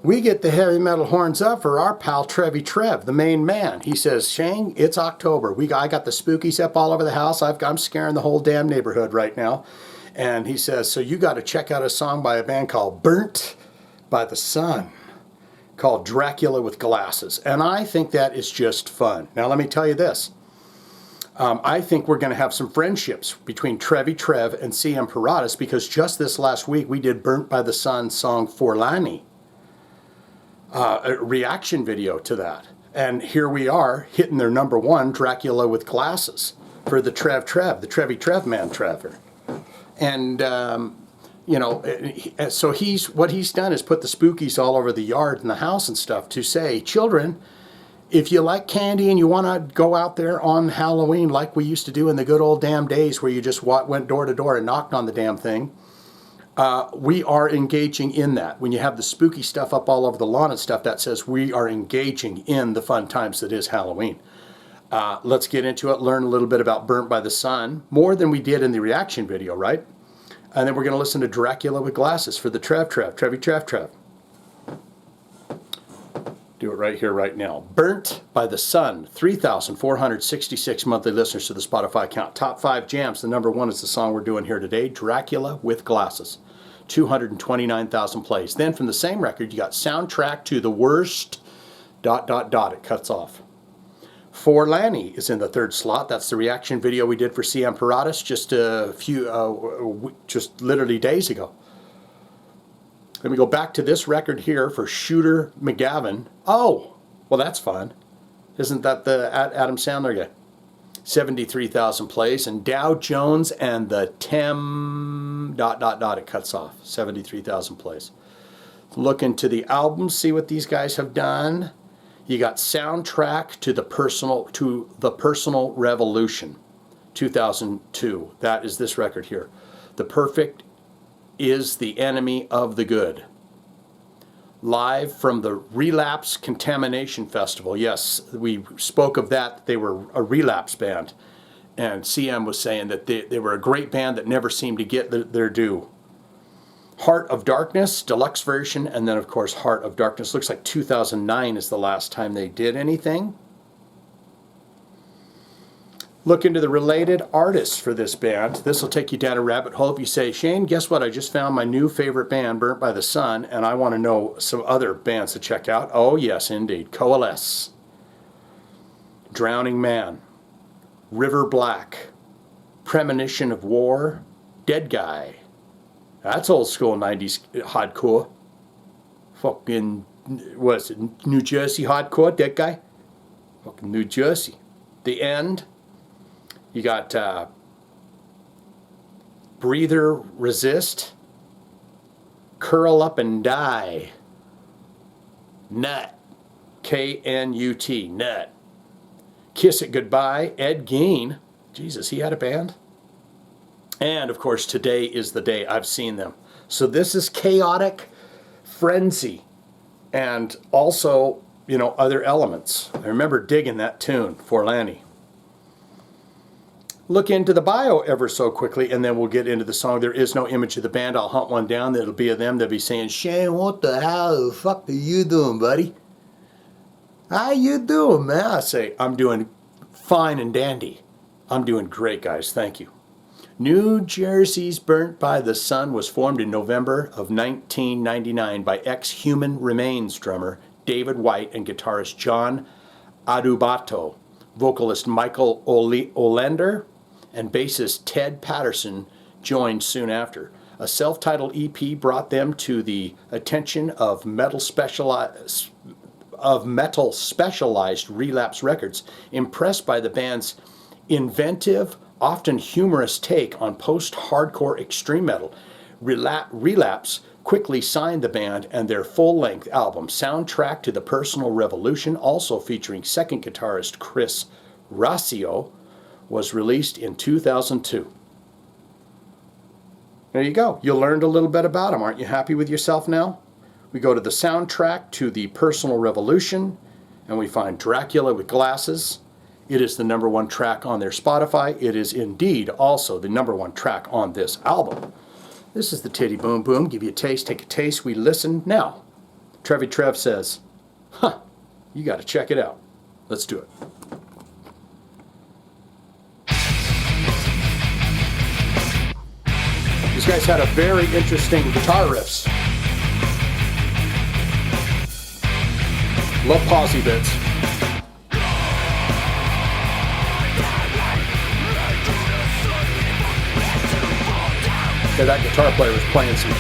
we get the heavy metal horns up for our pal Trevi Trev, the main man. He says, Shane, it's October. I got the spookies up all over the house. I'm scaring the whole damn neighborhood right now. And he says, so you got to check out a song by a band called Burnt by the Sun, called Dracula With Glasses. And I think that is just fun. Now let me tell you this. I think we're going to have some friendships between Trevi Trev and CM Paratus, because just this last week we did Burnt by the Sun song Forlani. A reaction video to that. And here we are hitting their number one, Dracula With Glasses, for the the Trevi Trev man Trevor. And, you know, so what he's done is put the spookies all over the yard and the house and stuff to say, children, if you like candy and you want to go out there on Halloween like we used to do in the good old damn days where you just went door to door and knocked on the damn thing, we are engaging in that. When you have the spooky stuff up all over the lawn and stuff, that says we are engaging in the fun times that is Halloween. Let's get into it, learn a little bit about Burnt by the Sun, more than we did in the reaction video, right? And then we're going to listen to Dracula With Glasses for the Trevi Trev. Do it right here, right now. Burnt by the Sun, 3,466 monthly listeners to the Spotify account. Top 5 jams. The number one is the song we're doing here today, Dracula With Glasses. 229,000 plays. Then from the same record, you got Soundtrack to the Worst... It cuts off. Forlani is in the third slot. That's the reaction video we did for CM Paratus just literally days ago. Let me go back to this record here for Shooter McGavin. Oh, well, that's fun. Isn't that the Adam Sandler guy? 73,000 plays. And Dow Jones and the It cuts off. 73,000 plays. Look into the albums, see what these guys have done. You got Soundtrack to the Personal Revolution, 2002. That is this record here. The Perfect is the Enemy of the Good. Live from the Relapse Contamination Festival. Yes, we spoke of that. They were a relapse band. And CM was saying that they were a great band that never seemed to get their due. Heart of Darkness, deluxe version, and then of course Heart of Darkness. Looks like 2009 is the last time they did anything. Look into the related artists for this band. This will take you down a rabbit hole. If you say, Shane, guess what? I just found my new favorite band, Burnt by the Sun, and I want to know some other bands to check out. Oh, yes, indeed. Coalesce. Drowning Man. River Black. Premonition of War. Dead Guy. That's old school 90s hardcore. Fucking, what is it, New Jersey hardcore, Dead Guy? Fucking New Jersey. The End. You got Breather Resist, Curl Up and Die, Nut, K-N-U-T, Nut, Kiss It Goodbye, Ed Gein, Jesus, he had a band. And of course, Today Is the Day. I've seen them. So this is Chaotic Frenzy, and also, you know, other elements. I remember digging that tune, Forlani. Look into the bio ever so quickly, and then we'll get into the song. There is no image of the band. I'll hunt one down. That'll be of them. They'll be saying, Shane, what the hell the fuck are you doing, buddy? How you doing, man? I say, I'm doing fine and dandy. I'm doing great, guys. Thank you. New Jersey's Burnt by the Sun was formed in November of 1999 by ex-Human Remains drummer David White and guitarist John Adubato, vocalist Michael Olander, and bassist Ted Patterson joined soon after. A self-titled EP brought them to the attention of metal specialized Relapse Records, impressed by the band's inventive, often humorous take on post-hardcore extreme metal. Relapse quickly signed the band, and their full-length album, Soundtrack to the Personal Revolution, also featuring second guitarist Chris Rossio, was released in 2002. There you go. You learned a little bit about them. Aren't you happy with yourself now? We go to the Soundtrack to the Personal Revolution, and we find Dracula With Glasses. It is the number one track on their Spotify. It is indeed also the number one track on this album. This is the Titty Boom Boom. Give you a taste, take a taste. We listen now. Trevi Trev says, huh, you got to check it out. Let's do it. These guys had a very interesting guitar riffs. Love pausey bits. Yeah, that guitar player was playing some.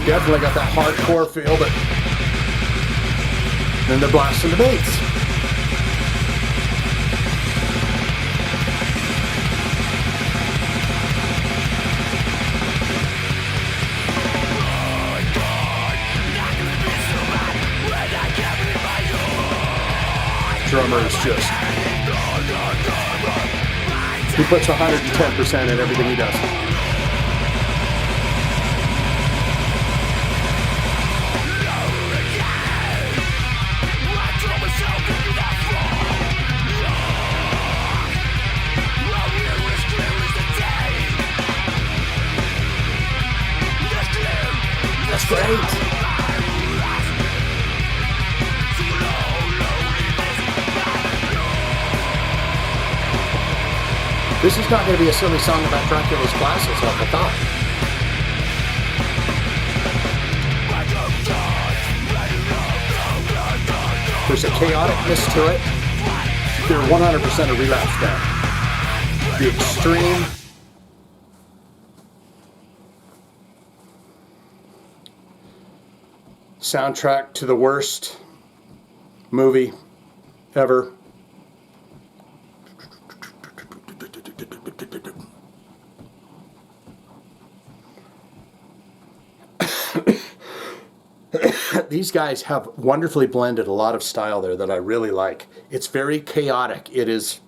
Definitely got that hardcore feel, but then they're blasting the bass. Drummer is just, he puts 110% in everything he does. That's great. This is not going to be a silly song about Dracula's glasses, like I thought. There's a chaoticness to it. They're 100% a relapse band. The extreme. Soundtrack to the worst movie ever. These guys have wonderfully blended a lot of style there that I really like. It's very chaotic. It's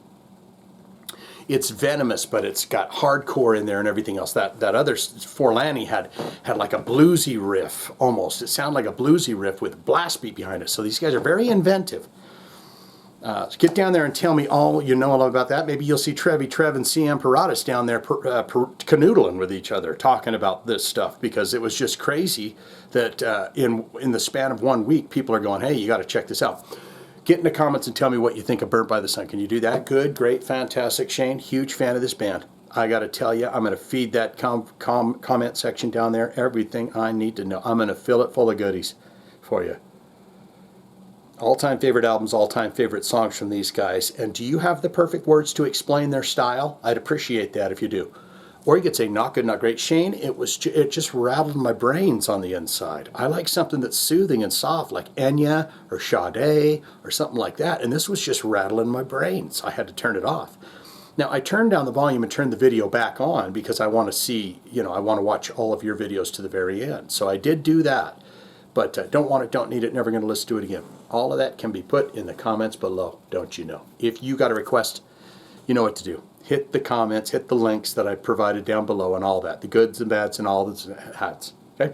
venomous, but it's got hardcore in there and everything else. That other Forlani had like a bluesy riff almost. It sounded like a bluesy riff with blast beat behind it. So these guys are very inventive. Get down there and tell me all you know about that. Maybe you'll see Trevi Trev and CM Paratus down there canoodling with each other, talking about this stuff, because it was just crazy that in the span of 1 week, people are going, hey, you got to check this out. Get in the comments and tell me what you think of Burnt by the Sun. Can you do that? Good, great, fantastic. Shane, huge fan of this band. I got to tell you, I'm going to feed that comment section down there everything I need to know. I'm going to fill it full of goodies for you. All-time favorite albums, all-time favorite songs from these guys. And do you have the perfect words to explain their style? I'd appreciate that if you do. Or you could say, not good, not great. Shane, it just rattled my brains on the inside. I like something that's soothing and soft, like Enya or Sade or something like that. And this was just rattling my brains. I had to turn it off. Now, I turned down the volume and turned the video back on because I want to see, I want to watch all of your videos to the very end. So I did do that. But don't want it, don't need it, never going to listen to it again. All of that can be put in the comments below, don't you know? If you got a request, you know what to do. Hit the comments, hit the links that I provided down below and all that. The goods and bads and all the hats. Okay?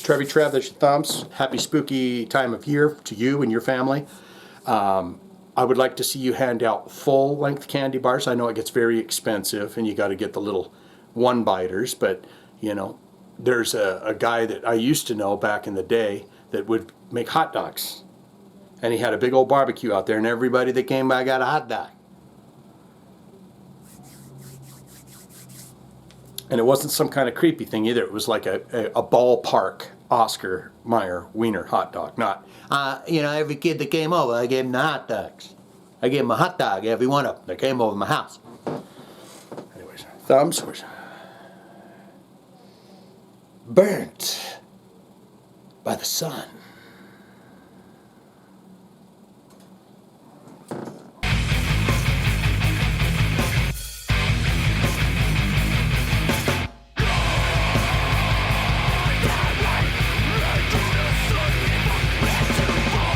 Trevi Trev, there's your thumbs. Happy spooky time of year to you and your family. I would like to see you hand out full-length candy bars. I know it gets very expensive and you got to get the little one-biters, but, there's a guy that I used to know back in the day that would make hot dogs. And he had a big old barbecue out there, and everybody that came by got a hot dog. And it wasn't some kind of creepy thing either. It was like a ballpark Oscar Mayer Wiener hot dog. Not, every kid that came over, I gave them the hot dogs. I gave them a hot dog, every one of them that came over my house. Anyways, thumbs. Burnt by the sun.